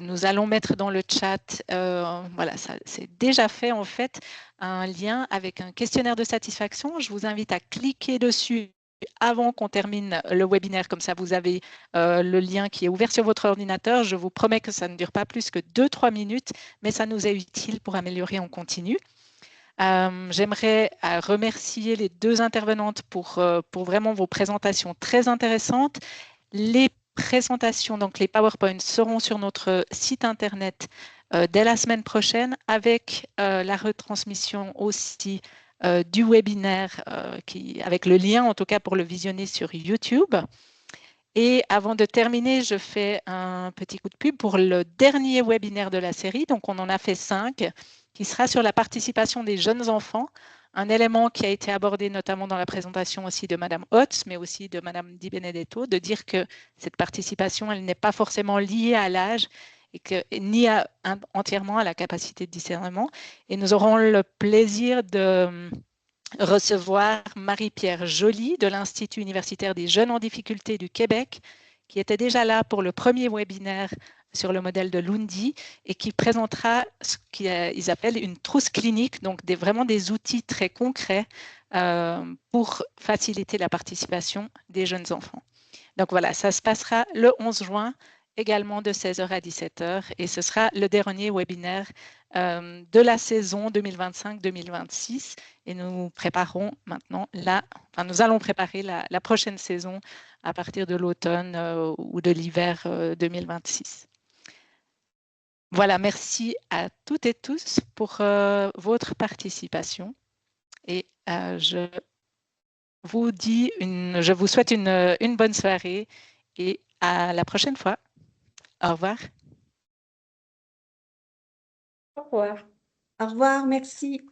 Speaker 1: nous allons mettre dans le chat, voilà, c'est déjà fait en fait, un lien avec un questionnaire de satisfaction. Je vous invite à cliquer dessus avant qu'on termine le webinaire, comme ça vous avez le lien qui est ouvert sur votre ordinateur. Je vous promets que ça ne dure pas plus que 2-3 minutes, mais ça nous est utile pour améliorer en continu. J'aimerais remercier les 2 intervenantes pour vraiment vos présentations très intéressantes. Les présentations, donc les PowerPoints, seront sur notre site internet dès la semaine prochaine avec la retransmission aussi du webinaire avec le lien en tout cas pour le visionner sur YouTube. Et avant de terminer, je fais un petit coup de pub pour le dernier webinaire de la série. Donc, on en a fait 5, qui sera sur la participation des jeunes enfants, un élément qui a été abordé notamment dans la présentation aussi de Madame Hotz, mais aussi de Madame Di Benedetto, de dire que cette participation, elle n'est pas forcément liée à l'âge ni entièrement à la capacité de discernement. Et nous aurons le plaisir de recevoir Marie-Pierre Joly de l'Institut universitaire des jeunes en difficulté du Québec, qui était déjà là pour le premier webinaire sur le modèle de Lundi et qui présentera ce qu'ils appellent une trousse clinique, donc vraiment des outils très concrets pour faciliter la participation des jeunes enfants. Donc voilà, ça se passera le 11 juin, également de 16h à 17h, et ce sera le dernier webinaire de la saison 2025-2026. Et nous préparons maintenant nous allons préparer la prochaine saison à partir de l'automne ou de l'hiver 2026. Voilà, merci à toutes et tous pour votre participation. Et je vous souhaite une bonne soirée et à la prochaine fois. Au revoir.
Speaker 2: Au revoir.
Speaker 3: Au revoir, merci.